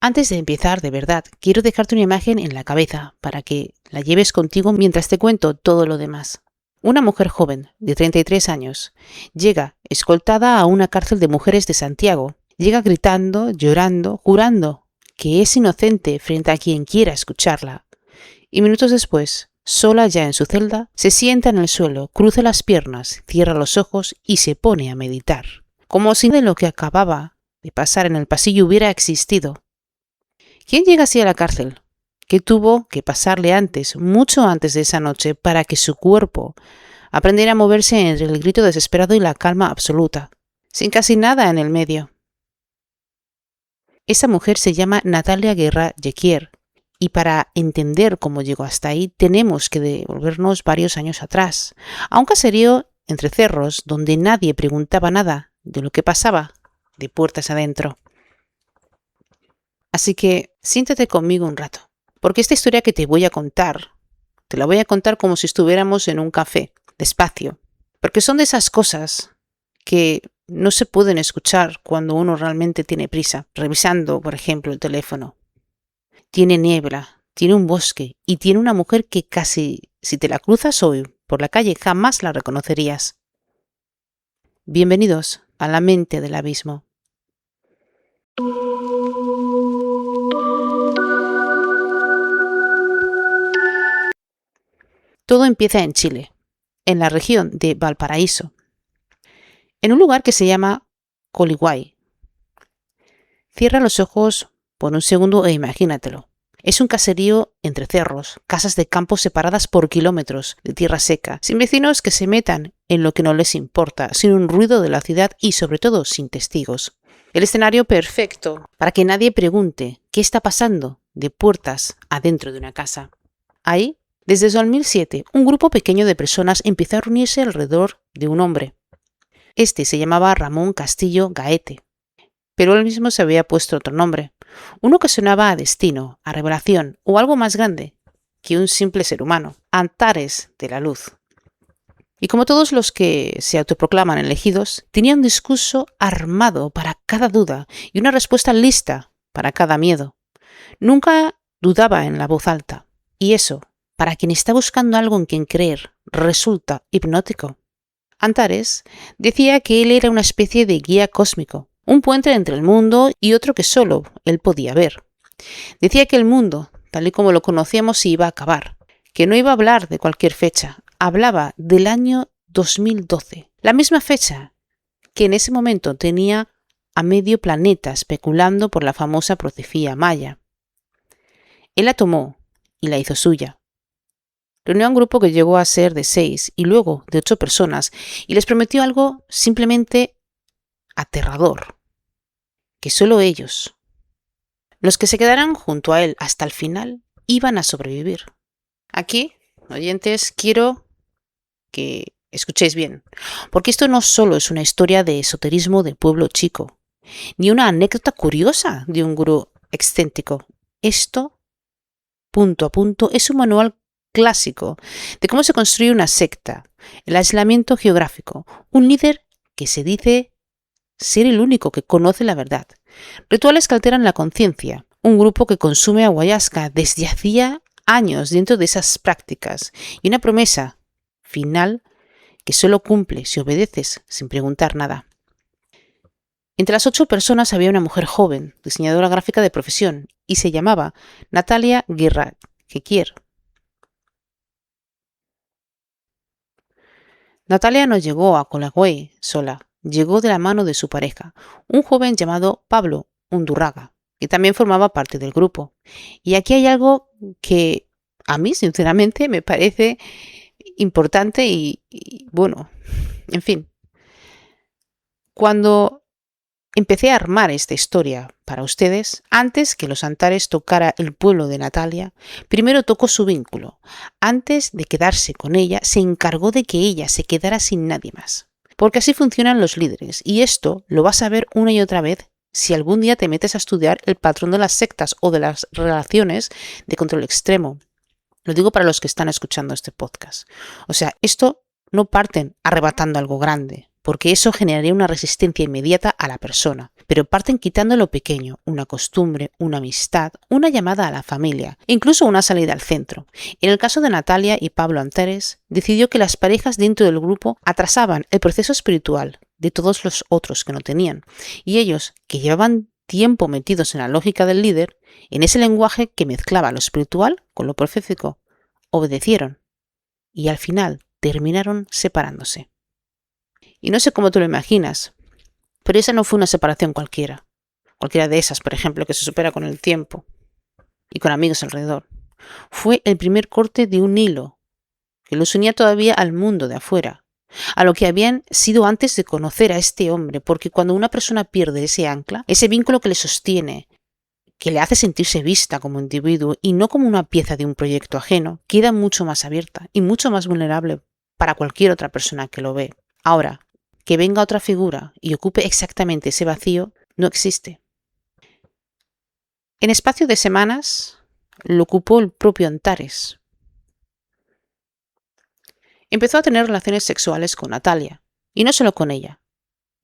Antes de empezar, de verdad, quiero dejarte una imagen en la cabeza para que la lleves contigo mientras te cuento todo lo demás. Una mujer joven, de 33 años, llega escoltada a una cárcel de mujeres de Santiago. Llega gritando, llorando, jurando que es inocente frente a quien quiera escucharla. Y minutos después, sola ya en su celda, se sienta en el suelo, cruza las piernas, cierra los ojos y se pone a meditar, como si de lo que acababa de pasar en el pasillo hubiera existido. ¿Quién llega así a la cárcel? ¿Qué tuvo que pasarle antes, mucho antes de esa noche, para que su cuerpo aprendiera a moverse entre el grito desesperado y la calma absoluta, sin casi nada en el medio? Esa mujer se llama Natalia Guerra Jequier, y para entender cómo llegó hasta ahí tenemos que devolvernos varios años atrás, a un caserío entre cerros donde nadie preguntaba nada de lo que pasaba de puertas adentro. Así que siéntate conmigo un rato, porque esta historia que te voy a contar, te la voy a contar como si estuviéramos en un café, despacio, porque son de esas cosas que no se pueden escuchar cuando uno realmente tiene prisa, revisando, por ejemplo, el teléfono. Tiene niebla, tiene un bosque y tiene una mujer que casi, si te la cruzas hoy por la calle, jamás la reconocerías. Bienvenidos a la mente del abismo. Todo empieza en Chile, en la región de Valparaíso, en un lugar que se llama Coliguay. Cierra los ojos por un segundo e imagínatelo. Es un caserío entre cerros, casas de campo separadas por kilómetros de tierra seca, sin vecinos que se metan en lo que no les importa, sin un ruido de la ciudad y sobre todo sin testigos. El escenario perfecto para que nadie pregunte qué está pasando de puertas adentro de una casa. Ahí, desde 2007, un grupo pequeño de personas empezó a reunirse alrededor de un hombre. Este se llamaba Ramón Castillo Gaete, pero él mismo se había puesto otro nombre, uno que sonaba a destino, a revelación o algo más grande que un simple ser humano, Antares de la Luz. Y como todos los que se autoproclaman elegidos, tenía un discurso armado para cada duda y una respuesta lista para cada miedo. Nunca dudaba en la voz alta, y eso, para quien está buscando algo en quien creer, resulta hipnótico. Antares decía que él era una especie de guía cósmico, un puente entre el mundo y otro que solo él podía ver. Decía que el mundo, tal y como lo conocíamos, se iba a acabar, que no iba a hablar de cualquier fecha, hablaba del año 2012, la misma fecha que en ese momento tenía a medio planeta especulando por la famosa profecía maya. Él la tomó y la hizo suya. Reunió a un grupo que llegó a ser de 6 y luego de 8 personas y les prometió algo simplemente aterrador, que solo ellos, los que se quedaran junto a él hasta el final, iban a sobrevivir. Aquí, oyentes, quiero que escuchéis bien, porque esto no solo es una historia de esoterismo de pueblo chico, ni una anécdota curiosa de un gurú excéntrico. Esto, punto a punto, es un manual clásico de cómo se construye una secta, el aislamiento geográfico, un líder que se dice ser el único que conoce la verdad, rituales que alteran la conciencia, un grupo que consume ayahuasca desde hacía años dentro de esas prácticas y una promesa final que solo cumple si obedeces sin preguntar nada. Entre las 8 personas había una mujer joven, diseñadora gráfica de profesión, y se llamaba Natalia Guerra Jequier. Natalia no llegó a Colagüey sola, llegó de la mano de su pareja, un joven llamado Pablo Undurraga, que también formaba parte del grupo. Y aquí hay algo que a mí, sinceramente, me parece importante y bueno, en fin. Cuando empecé a armar esta historia para ustedes, antes que los Antares tocara el pueblo de Natalia, primero tocó su vínculo. Antes de quedarse con ella, se encargó de que ella se quedara sin nadie más. Porque así funcionan los líderes, y esto lo vas a ver una y otra vez si algún día te metes a estudiar el patrón de las sectas o de las relaciones de control extremo. Lo digo para los que están escuchando este podcast. O sea, esto no parten arrebatando algo grande, porque eso generaría una resistencia inmediata a la persona. Pero parten quitando lo pequeño, una costumbre, una amistad, una llamada a la familia, incluso una salida al centro. En el caso de Natalia y Pablo Antares, decidió que las parejas dentro del grupo atrasaban el proceso espiritual de todos los otros que no tenían, y ellos, que llevaban tiempo metidos en la lógica del líder, en ese lenguaje que mezclaba lo espiritual con lo profético, obedecieron, y al final terminaron separándose. Y no sé cómo tú lo imaginas, pero esa no fue una separación cualquiera de esas, por ejemplo, que se supera con el tiempo y con amigos alrededor. Fue el primer corte de un hilo que los unía todavía al mundo de afuera, a lo que habían sido antes de conocer a este hombre, porque cuando una persona pierde ese ancla, ese vínculo que le sostiene, que le hace sentirse vista como individuo y no como una pieza de un proyecto ajeno, queda mucho más abierta y mucho más vulnerable para cualquier otra persona que lo ve. Ahora, que venga otra figura y ocupe exactamente ese vacío, no existe. En espacio de semanas, lo ocupó el propio Antares. Empezó a tener relaciones sexuales con Natalia, y no solo con ella,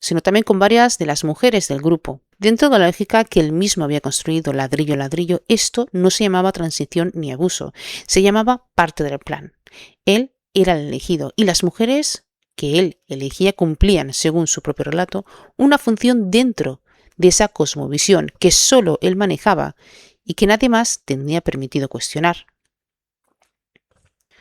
sino también con varias de las mujeres del grupo. Dentro de la lógica que él mismo había construido ladrillo a ladrillo, esto no se llamaba transición ni abuso, se llamaba parte del plan. Él era el elegido, y las mujeres que él elegía cumplían, según su propio relato, una función dentro de esa cosmovisión que solo él manejaba y que nadie más tenía permitido cuestionar.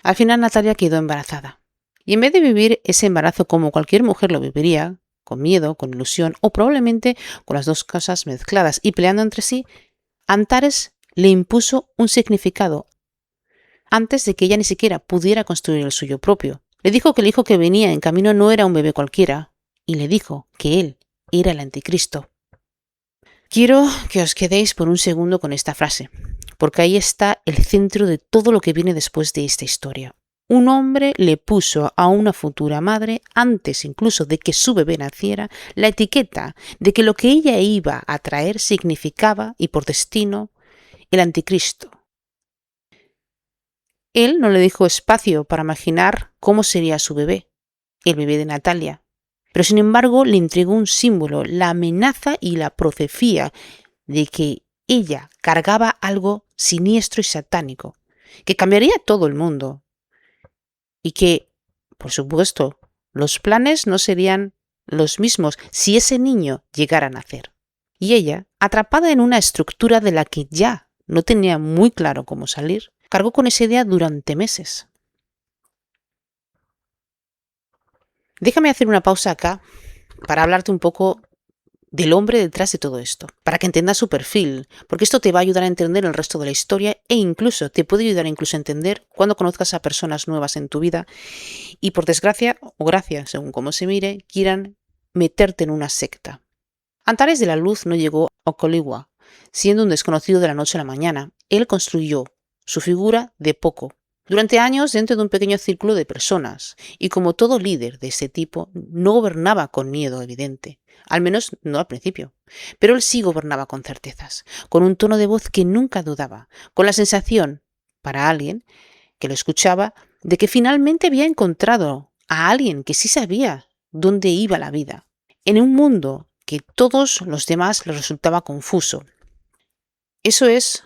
Al final Natalia quedó embarazada, y en vez de vivir ese embarazo como cualquier mujer lo viviría, con miedo, con ilusión o probablemente con las dos cosas mezcladas y peleando entre sí, Antares le impuso un significado antes de que ella ni siquiera pudiera construir el suyo propio. Le dijo que el hijo que venía en camino no era un bebé cualquiera, y le dijo que él era el anticristo. Quiero que os quedéis por un segundo con esta frase, porque ahí está el centro de todo lo que viene después de esta historia. Un hombre le puso a una futura madre, antes incluso de que su bebé naciera, la etiqueta de que lo que ella iba a traer significaba, y por destino, el anticristo. Él no le dejó espacio para imaginar cómo sería su bebé, el bebé de Natalia, pero sin embargo le entregó un símbolo, la amenaza y la profecía de que ella cargaba algo siniestro y satánico, que cambiaría todo el mundo y que, por supuesto, los planes no serían los mismos si ese niño llegara a nacer. Y ella, atrapada en una estructura de la que ya no tenía muy claro cómo salir, cargó con esa idea durante meses. Déjame hacer una pausa acá para hablarte un poco del hombre detrás de todo esto, para que entendas su perfil, porque esto te va a ayudar a entender el resto de la historia e incluso te puede ayudar a entender cuando conozcas a personas nuevas en tu vida y por desgracia o gracia, según cómo se mire, quieran meterte en una secta. Antares de la Luz no llegó a Coligua, siendo un desconocido de la noche a la mañana. Él construyó su figura de poco, durante años dentro de un pequeño círculo de personas, y como todo líder de ese tipo, no gobernaba con miedo evidente, al menos no al principio, pero él sí gobernaba con certezas, con un tono de voz que nunca dudaba, con la sensación, para alguien que lo escuchaba, de que finalmente había encontrado a alguien que sí sabía dónde iba la vida, en un mundo que todos los demás les resultaba confuso. Eso es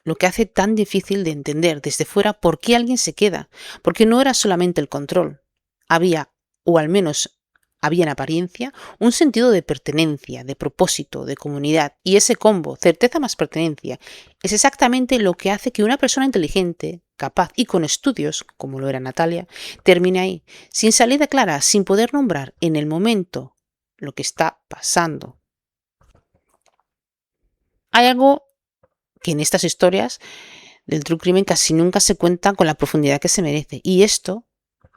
lo que hace tan difícil de entender desde fuera por qué alguien se queda, porque no era solamente el control. Había, o al menos había en apariencia, un sentido de pertenencia, de propósito, de comunidad, y ese combo, certeza más pertenencia, es exactamente lo que hace que una persona inteligente, capaz y con estudios, como lo era Natalia, termine ahí, sin salida clara, sin poder nombrar en el momento lo que está pasando. Hay algo que en estas historias del true crime casi nunca se cuenta con la profundidad que se merece. Y esto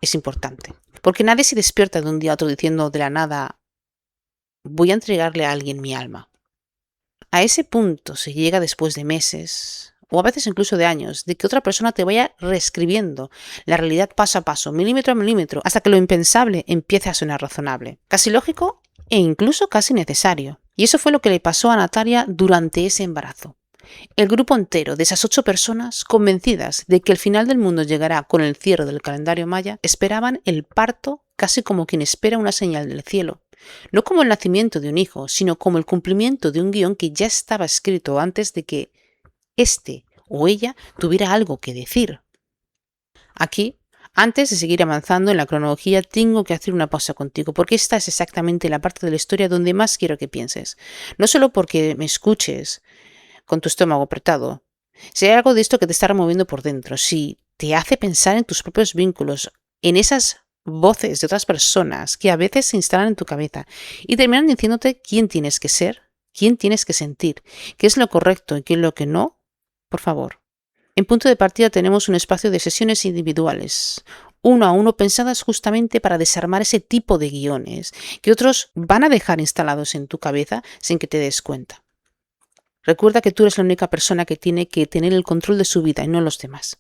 es importante. Porque nadie se despierta de un día a otro diciendo de la nada, voy a entregarle a alguien mi alma. A ese punto se llega después de meses, o a veces incluso de años, de que otra persona te vaya reescribiendo la realidad paso a paso, milímetro a milímetro, hasta que lo impensable empiece a sonar razonable. Casi lógico e incluso casi necesario. Y eso fue lo que le pasó a Natalia durante ese embarazo. El grupo entero de esas 8 personas, convencidas de que el final del mundo llegará con el cierre del calendario maya, esperaban el parto casi como quien espera una señal del cielo, no como el nacimiento de un hijo, sino como el cumplimiento de un guión que ya estaba escrito antes de que éste o ella tuviera algo que decir. Aquí, antes de seguir avanzando en la cronología, tengo que hacer una pausa contigo, porque esta es exactamente la parte de la historia donde más quiero que pienses. No solo porque me escuches con tu estómago apretado, si hay algo de esto que te está removiendo por dentro, si te hace pensar en tus propios vínculos, en esas voces de otras personas que a veces se instalan en tu cabeza y terminan diciéndote quién tienes que ser, quién tienes que sentir, qué es lo correcto y qué es lo que no, por favor. En punto de partida tenemos un espacio de sesiones individuales, uno a uno, pensadas justamente para desarmar ese tipo de guiones que otros van a dejar instalados en tu cabeza sin que te des cuenta. Recuerda que tú eres la única persona que tiene que tener el control de su vida y no los demás.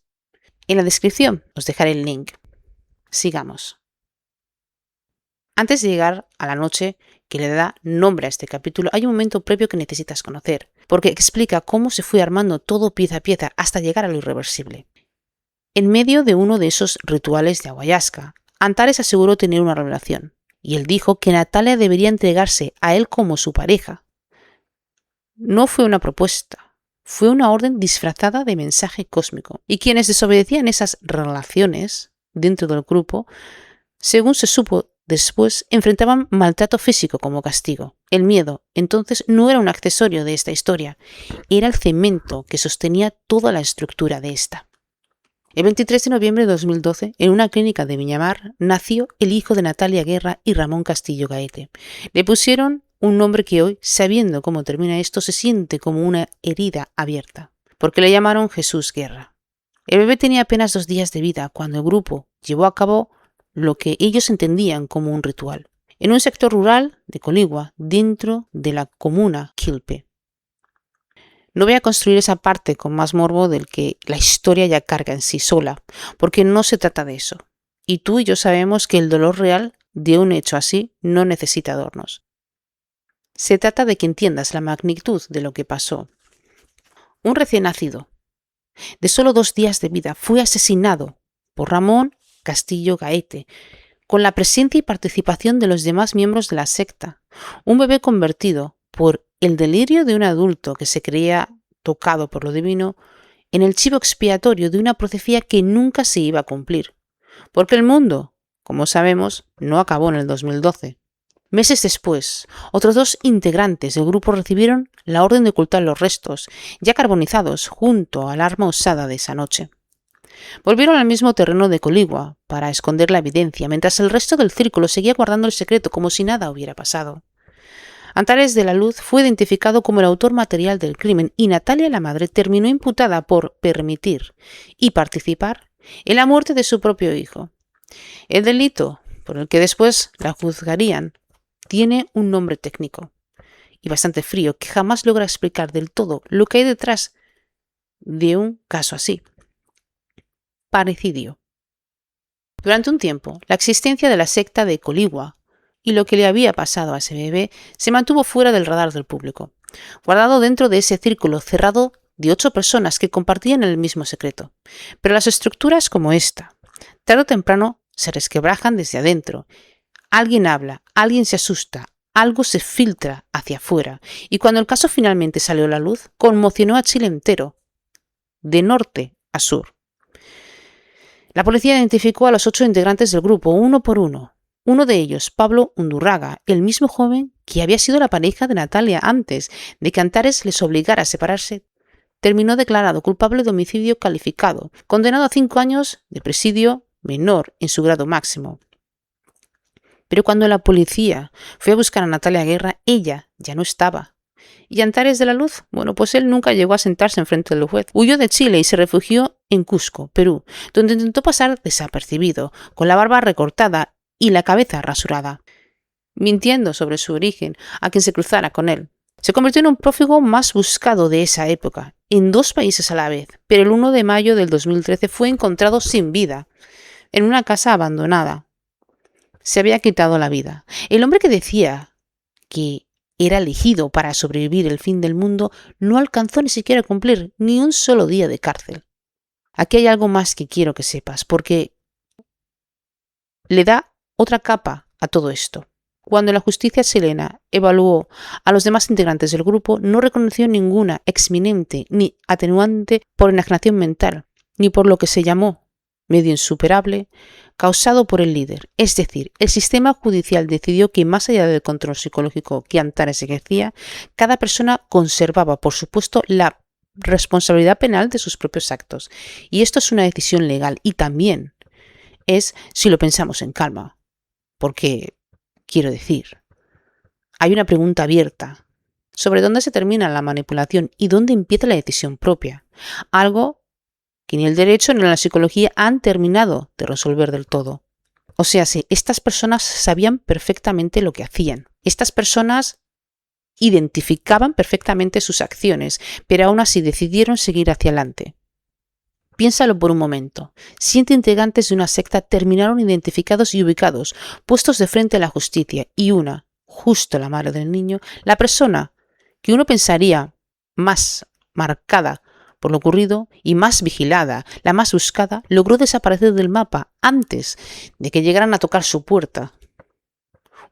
En la descripción os dejaré el link. Sigamos. Antes de llegar a la noche que le da nombre a este capítulo, hay un momento previo que necesitas conocer, porque explica cómo se fue armando todo pieza a pieza hasta llegar a lo irreversible. En medio de uno de esos rituales de ayahuasca, Antares aseguró tener una revelación, y él dijo que Natalia debería entregarse a él como su pareja. No fue una propuesta, fue una orden disfrazada de mensaje cósmico, y quienes desobedecían esas relaciones dentro del grupo, según se supo después, enfrentaban maltrato físico como castigo. El miedo, entonces, no era un accesorio de esta historia, era el cemento que sostenía toda la estructura de esta. El 23 de noviembre de 2012, en una clínica de Viñamar, nació el hijo de Natalia Guerra y Ramón Castillo Gaete. Le pusieron un nombre que hoy, sabiendo cómo termina esto, se siente como una herida abierta, porque le llamaron Jesús Guerra. El bebé tenía apenas 2 días de vida cuando el grupo llevó a cabo lo que ellos entendían como un ritual, en un sector rural de Coligua, dentro de la comuna Quilpe. No voy a construir esa parte con más morbo del que la historia ya carga en sí sola, porque no se trata de eso. Y tú y yo sabemos que el dolor real de un hecho así no necesita adornos. Se trata de que entiendas la magnitud de lo que pasó. Un recién nacido, de solo 2 días de vida, fue asesinado por Ramón Castillo Gaete, con la presencia y participación de los demás miembros de la secta. Un bebé convertido, por el delirio de un adulto que se creía tocado por lo divino, en el chivo expiatorio de una profecía que nunca se iba a cumplir. Porque el mundo, como sabemos, no acabó en el 2012. Meses después, otros 2 integrantes del grupo recibieron la orden de ocultar los restos, ya carbonizados, junto al arma usada de esa noche. Volvieron al mismo terreno de Coligua para esconder la evidencia, mientras el resto del círculo seguía guardando el secreto como si nada hubiera pasado. Antares de la Luz fue identificado como el autor material del crimen y Natalia, la madre, terminó imputada por permitir y participar en la muerte de su propio hijo. El delito, por el que después la juzgarían, tiene un nombre técnico y bastante frío que jamás logra explicar del todo lo que hay detrás de un caso así. Parecidio. Durante un tiempo, la existencia de la secta de Coligua y lo que le había pasado a ese bebé se mantuvo fuera del radar del público, guardado dentro de ese círculo cerrado de 8 personas que compartían el mismo secreto. Pero las estructuras como esta, tarde o temprano, se resquebrajan desde adentro. Alguien habla, alguien se asusta, algo se filtra hacia afuera, y cuando el caso finalmente salió a la luz, conmocionó a Chile entero, de norte a sur. La policía identificó a los 8 integrantes del grupo, uno por uno. Uno de ellos, Pablo Undurraga, el mismo joven que había sido la pareja de Natalia antes de que Antares les obligara a separarse, terminó declarado culpable de homicidio calificado, condenado a 5 años de presidio menor en su grado máximo. Pero cuando la policía fue a buscar a Natalia Guerra, ella ya no estaba. ¿Y Antares de la Luz? Bueno, pues él nunca llegó a sentarse enfrente del juez. Huyó de Chile y se refugió en Cusco, Perú, donde intentó pasar desapercibido, con la barba recortada y la cabeza rasurada, mintiendo sobre su origen a quien se cruzara con él. Se convirtió en un prófugo más buscado de esa época, en 2 países a la vez, pero el 1 de mayo del 2013 fue encontrado sin vida, en una casa abandonada. Se había quitado la vida. El hombre que decía que era elegido para sobrevivir el fin del mundo no alcanzó ni siquiera a cumplir ni un solo día de cárcel. Aquí hay algo más que quiero que sepas, porque le da otra capa a todo esto. Cuando la justicia chilena evaluó a los demás integrantes del grupo, no reconoció ninguna exminente ni atenuante por enajenación mental, ni por lo que se llamó medio insuperable, causado por el líder. Es decir, el sistema judicial decidió que más allá del control psicológico que Antares ejercía, cada persona conservaba, por supuesto, la responsabilidad penal de sus propios actos. Y esto es una decisión legal y también es si lo pensamos en calma. Porque, quiero decir, hay una pregunta abierta sobre dónde se termina la manipulación y dónde empieza la decisión propia. Algo que ni el derecho ni la psicología han terminado de resolver del todo. O sea, si estas personas sabían perfectamente lo que hacían. Estas personas identificaban perfectamente sus acciones, pero aún así decidieron seguir hacia adelante. Piénsalo por un momento. 7 integrantes de una secta terminaron identificados y ubicados, puestos de frente a la justicia, y una, justo la madre del niño, la persona que uno pensaría más marcada por lo ocurrido y más vigilada, la más buscada, logró desaparecer del mapa antes de que llegaran a tocar su puerta.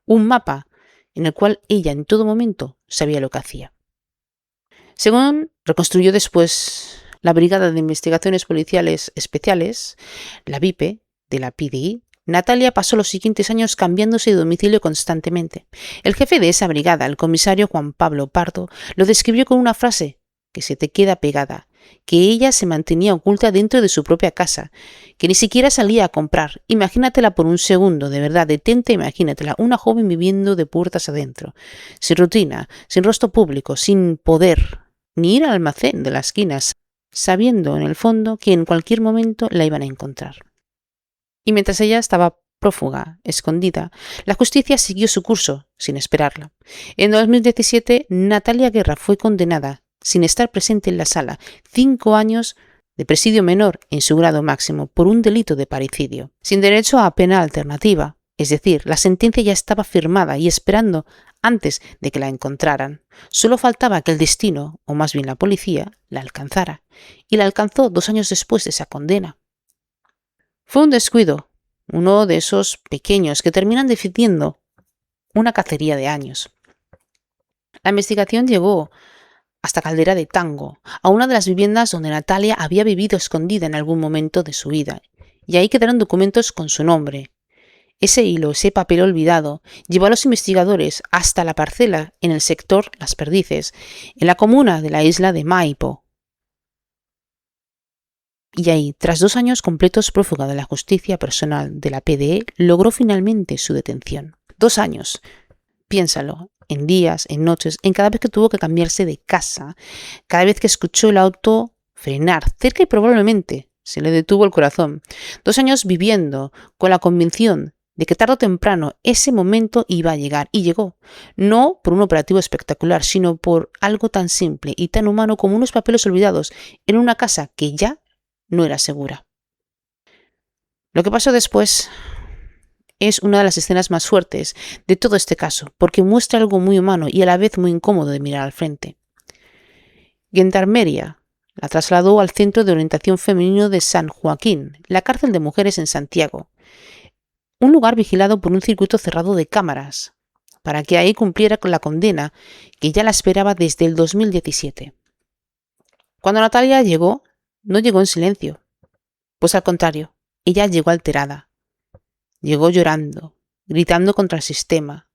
Un mapa en el cual ella en todo momento sabía lo que hacía. Según reconstruyó después la Brigada de Investigaciones Policiales Especiales, la BIP, de la PDI, Natalia pasó los siguientes años cambiándose de domicilio constantemente. El jefe de esa brigada, el comisario Juan Pablo Pardo, lo describió con una frase que se te queda pegada, que ella se mantenía oculta dentro de su propia casa, que ni siquiera salía a comprar. Imagínatela por un segundo, de verdad, detente, imagínatela, una joven viviendo de puertas adentro, sin rutina, sin rostro público, sin poder, ni ir al almacén de las esquinas, sabiendo en el fondo que en cualquier momento la iban a encontrar. Y mientras ella estaba prófuga, escondida, la justicia siguió su curso, sin esperarla. En 2017, Natalia Guerra fue condenada, sin estar presente en la sala, 5 años de presidio menor en su grado máximo por un delito de parricidio, sin derecho a pena alternativa, es decir, la sentencia ya estaba firmada y esperando antes de que la encontraran. Solo faltaba que el destino, o más bien la policía, la alcanzara, y la alcanzó 2 años después de esa condena. Fue un descuido, uno de esos pequeños que terminan definiendo una cacería de años. La investigación llegó hasta Caldera de Tango, a una de las viviendas donde Natalia había vivido escondida en algún momento de su vida, y ahí quedaron documentos con su nombre. Ese hilo, ese papel olvidado, llevó a los investigadores hasta la parcela en el sector Las Perdices, en la comuna de la isla de Maipo. Y ahí, tras 2 años completos prófuga de la justicia personal de la PDE, logró finalmente su detención. 2 años. Piénsalo, en días, en noches, en cada vez que tuvo que cambiarse de casa, cada vez que escuchó el auto frenar cerca y probablemente se le detuvo el corazón. 2 años viviendo con la convicción de que tarde o temprano ese momento iba a llegar, y llegó, no por un operativo espectacular, sino por algo tan simple y tan humano como unos papeles olvidados en una casa que ya no era segura. Lo que pasó después es una de las escenas más fuertes de todo este caso, porque muestra algo muy humano y a la vez muy incómodo de mirar al frente. Gendarmería la trasladó al Centro de Orientación Femenino de San Joaquín, la cárcel de mujeres en Santiago, un lugar vigilado por un circuito cerrado de cámaras, para que ahí cumpliera con la condena que ya la esperaba desde el 2017. Cuando Natalia llegó, no llegó en silencio, pues al contrario, ella llegó alterada. Llegó llorando, gritando contra el sistema.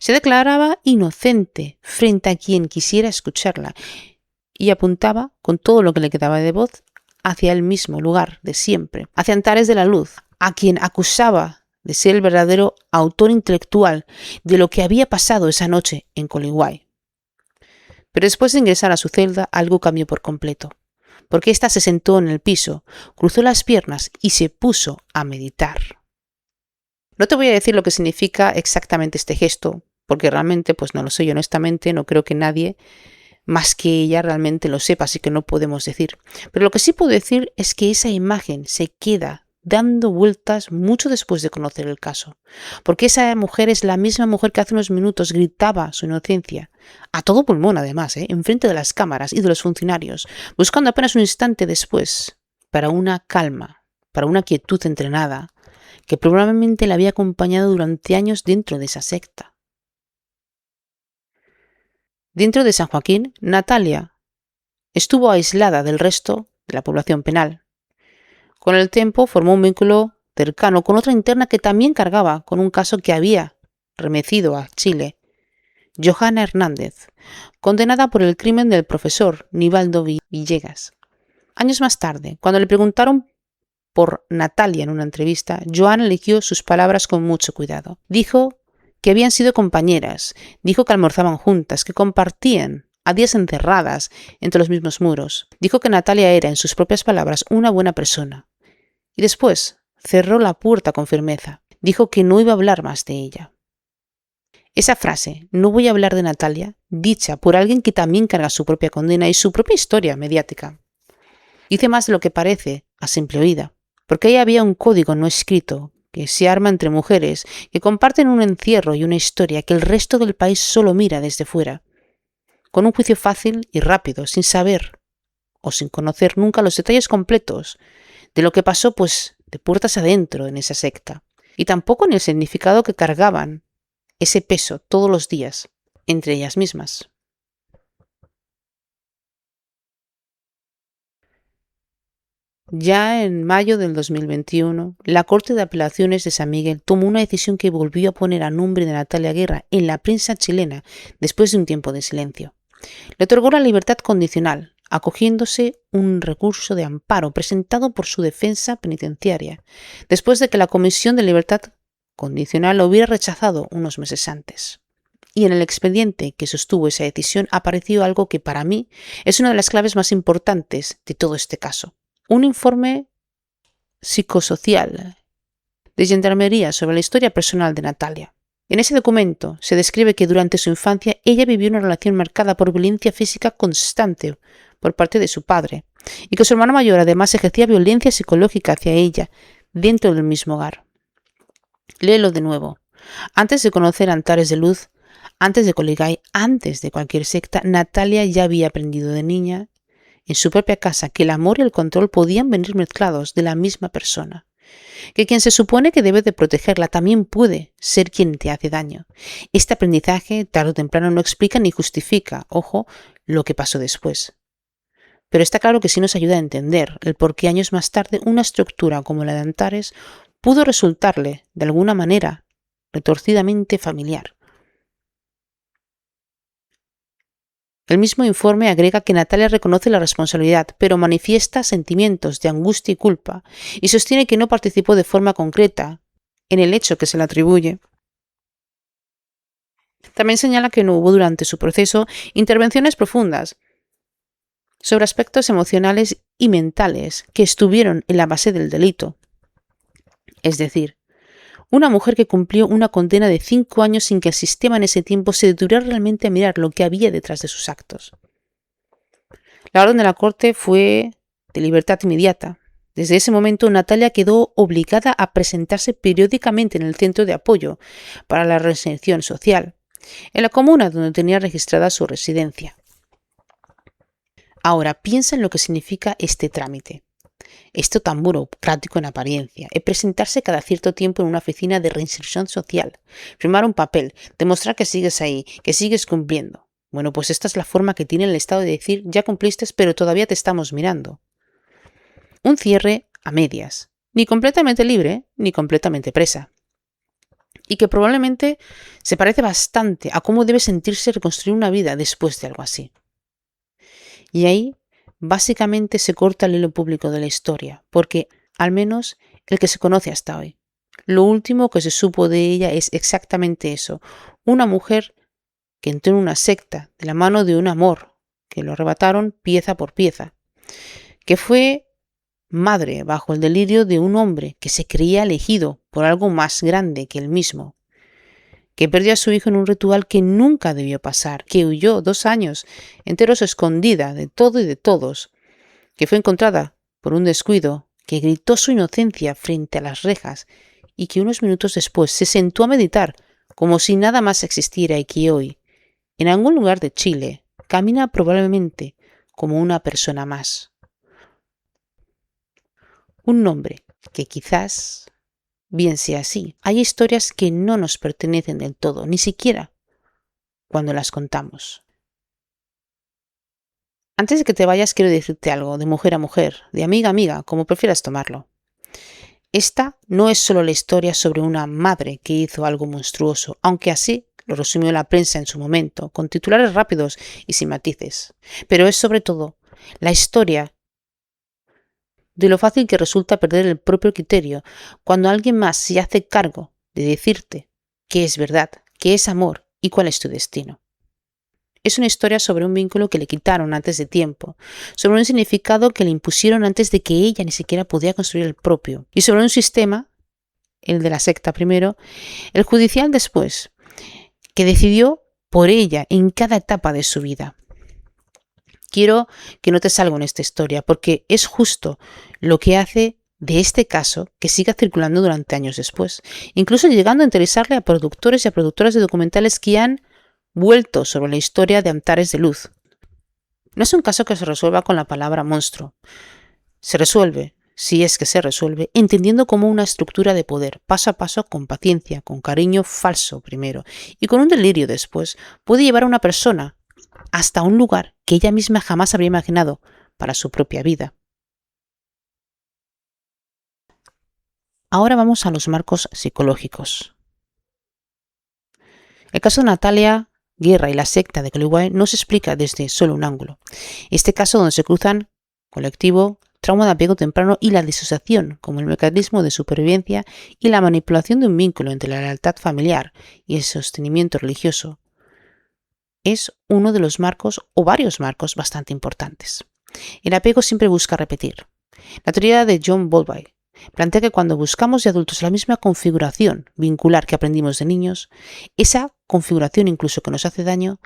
Se declaraba inocente frente a quien quisiera escucharla y apuntaba con todo lo que le quedaba de voz hacia el mismo lugar de siempre, hacia Antares de la Luz, a quien acusaba de ser el verdadero autor intelectual de lo que había pasado esa noche en Coligüey. Pero después de ingresar a su celda, algo cambió por completo, porque ésta se sentó en el piso, cruzó las piernas y se puso a meditar. No te voy a decir lo que significa exactamente este gesto, porque realmente pues no lo sé, y honestamente no creo que nadie más que ella realmente lo sepa, así que no podemos decir. Pero lo que sí puedo decir es que esa imagen se queda dando vueltas mucho después de conocer el caso, porque esa mujer es la misma mujer que hace unos minutos gritaba su inocencia, a todo pulmón además, enfrente de las cámaras y de los funcionarios, buscando apenas un instante después, para una calma, para una quietud entrenada, que probablemente la había acompañado durante años dentro de esa secta. Dentro de San Joaquín, Natalia estuvo aislada del resto de la población penal. Con el tiempo formó un vínculo cercano con otra interna que también cargaba con un caso que había remecido a Chile, Johanna Hernández, condenada por el crimen del profesor Nivaldo Villegas. Años más tarde, cuando le preguntaron por Natalia en una entrevista, Johanna eligió sus palabras con mucho cuidado. Dijo que habían sido compañeras, dijo que almorzaban juntas, que compartían a días encerradas entre los mismos muros. Dijo que Natalia era, en sus propias palabras, una buena persona. Y después cerró la puerta con firmeza. Dijo que no iba a hablar más de ella. Esa frase, no voy a hablar de Natalia, dicha por alguien que también carga su propia condena y su propia historia mediática, dice más de lo que parece a simple oída, porque ahí había un código no escrito que se arma entre mujeres que comparten un encierro y una historia que el resto del país solo mira desde fuera, con un juicio fácil y rápido, sin saber o sin conocer nunca los detalles completos de lo que pasó, pues, de puertas adentro en esa secta, y tampoco ni el significado que cargaban ese peso todos los días entre ellas mismas. Ya en mayo del 2021, la Corte de Apelaciones de San Miguel tomó una decisión que volvió a poner a nombre de Natalia Guerra en la prensa chilena después de un tiempo de silencio. Le otorgó la libertad condicional, acogiéndose un recurso de amparo presentado por su defensa penitenciaria, después de que la Comisión de Libertad Condicional lo hubiera rechazado unos meses antes. Y en el expediente que sostuvo esa decisión apareció algo que para mí es una de las claves más importantes de todo este caso. Un informe psicosocial de Gendarmería sobre la historia personal de Natalia. En ese documento se describe que durante su infancia ella vivió una relación marcada por violencia física constante por parte de su padre y que su hermano mayor además ejercía violencia psicológica hacia ella dentro del mismo hogar. Léelo de nuevo. Antes de conocer Antares de Luz, antes de Coligay, antes de cualquier secta, Natalia ya había aprendido de niña en su propia casa que el amor y el control podían venir mezclados de la misma persona, que quien se supone que debe de protegerla también puede ser quien te hace daño. Este aprendizaje tarde o temprano no explica ni justifica, ojo, lo que pasó después. Pero está claro que sí nos ayuda a entender el por qué años más tarde una estructura como la de Antares pudo resultarle, de alguna manera, retorcidamente familiar. El mismo informe agrega que Natalia reconoce la responsabilidad, pero manifiesta sentimientos de angustia y culpa, y sostiene que no participó de forma concreta en el hecho que se le atribuye. También señala que no hubo durante su proceso intervenciones profundas sobre aspectos emocionales y mentales que estuvieron en la base del delito. Es decir, una mujer que cumplió una condena de 5 años sin que el sistema en ese tiempo se detuviera realmente a mirar lo que había detrás de sus actos. La orden de la corte fue de libertad inmediata. Desde ese momento, Natalia quedó obligada a presentarse periódicamente en el centro de apoyo para la reinserción social, en la comuna donde tenía registrada su residencia. Ahora, piensa en lo que significa este trámite. Esto tan burocrático en apariencia, es presentarse cada cierto tiempo en una oficina de reinserción social, firmar un papel, demostrar que sigues ahí, que sigues cumpliendo. Bueno, pues esta es la forma que tiene el Estado de decir, ya cumpliste, pero todavía te estamos mirando. Un cierre a medias, ni completamente libre, ni completamente presa. Y que probablemente se parece bastante a cómo debe sentirse reconstruir una vida después de algo así. Y ahí básicamente se corta el hilo público de la historia, porque al menos el que se conoce hasta hoy. Lo último que se supo de ella es exactamente eso, una mujer que entró en una secta de la mano de un amor, que lo arrebataron pieza por pieza, que fue madre bajo el delirio de un hombre que se creía elegido por algo más grande que él mismo, que perdió a su hijo en un ritual que nunca debió pasar, que huyó 2 años enteros escondida de todo y de todos, que fue encontrada por un descuido, que gritó su inocencia frente a las rejas y que unos minutos después se sentó a meditar como si nada más existiera y que hoy, en algún lugar de Chile, camina probablemente como una persona más. Un nombre que quizás bien sea así. Hay historias que no nos pertenecen del todo, ni siquiera cuando las contamos. Antes de que te vayas, quiero decirte algo, de mujer a mujer, de amiga a amiga, como prefieras tomarlo. Esta no es solo la historia sobre una madre que hizo algo monstruoso, aunque así lo resumió la prensa en su momento, con titulares rápidos y sin matices. Pero es sobre todo la historia de lo fácil que resulta perder el propio criterio cuando alguien más se hace cargo de decirte qué es verdad, qué es amor y cuál es tu destino. Es una historia sobre un vínculo que le quitaron antes de tiempo, sobre un significado que le impusieron antes de que ella ni siquiera podía construir el propio, y sobre un sistema, el de la secta primero, el judicial después, que decidió por ella en cada etapa de su vida. Quiero que notes algo en esta historia, porque es justo lo que hace de este caso que siga circulando durante años después, incluso llegando a interesarle a productores y a productoras de documentales que han vuelto sobre la historia de Antares de Luz. No es un caso que se resuelva con la palabra monstruo. Se resuelve, si es que se resuelve, entendiendo como una estructura de poder, paso a paso, con paciencia, con cariño falso primero, y con un delirio después, puede llevar a una persona hasta un lugar que ella misma jamás habría imaginado para su propia vida. Ahora vamos a los marcos psicológicos. El caso de Natalia Guerra y la secta de Coligüe no se explica desde solo un ángulo. Este caso donde se cruzan colectivo, trauma de apego temprano y la disociación como el mecanismo de supervivencia y la manipulación de un vínculo entre la lealtad familiar y el sostenimiento religioso es uno de los marcos o varios marcos bastante importantes. El apego siempre busca repetir. La teoría de John Bowlby plantea que cuando buscamos de adultos la misma configuración vincular que aprendimos de niños, esa configuración incluso que nos hace daño,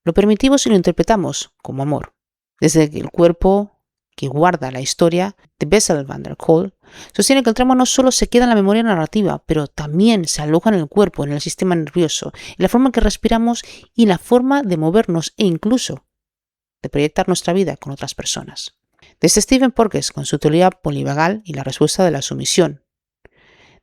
lo permitimos y lo interpretamos como amor. Desde el cuerpo que guarda la historia de Bessel van der Kolk sostiene que el trauma no solo se queda en la memoria narrativa, pero también se aloja en el cuerpo, en el sistema nervioso, en la forma en que respiramos y en la forma de movernos e incluso de proyectar nuestra vida con otras personas. Desde Stephen Porges con su teoría polivagal y la respuesta de la sumisión.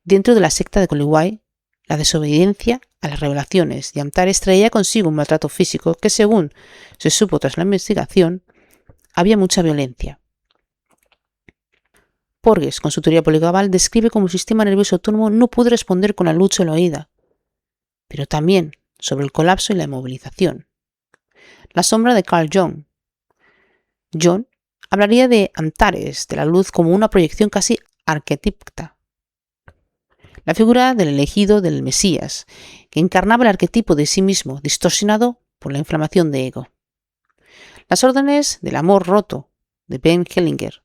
Dentro de la secta de Coligüe, la desobediencia a las revelaciones de Antares traía consigo un maltrato físico que, según se supo tras la investigación, había mucha violencia. Porges, con su teoría polivagal, describe cómo el sistema nervioso autónomo no pudo responder con la lucha o la huida, pero también sobre el colapso y la inmovilización. La sombra de Carl Jung. Jung hablaría de Antares, de la luz, como una proyección casi arquetípica. La figura del elegido del Mesías, que encarnaba el arquetipo de sí mismo, distorsionado por la inflamación de ego. Las órdenes del amor roto, de Ben Hellinger.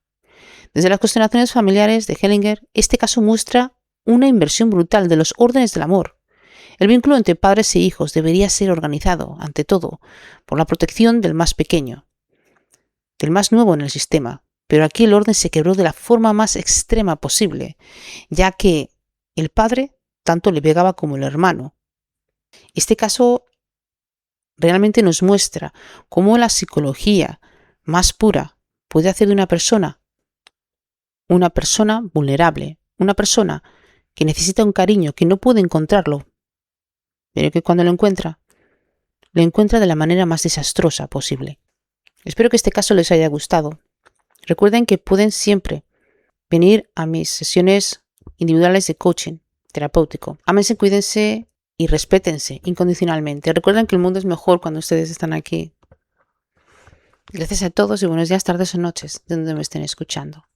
Desde las constelaciones familiares de Hellinger, este caso muestra una inversión brutal de los órdenes del amor. El vínculo entre padres e hijos debería ser organizado, ante todo, por la protección del más pequeño, del más nuevo en el sistema, pero aquí el orden se quebró de la forma más extrema posible, ya que el padre tanto le pegaba como el hermano. Este caso realmente nos muestra cómo la psicología más pura puede hacer de una persona vulnerable, una persona que necesita un cariño, que no puede encontrarlo, pero que cuando lo encuentra de la manera más desastrosa posible. Espero que este caso les haya gustado. Recuerden que pueden siempre venir a mis sesiones individuales de coaching terapéutico. Ámense, cuídense y respétense incondicionalmente. Recuerden que el mundo es mejor cuando ustedes están aquí. Gracias a todos y buenos días, tardes o noches, de donde me estén escuchando.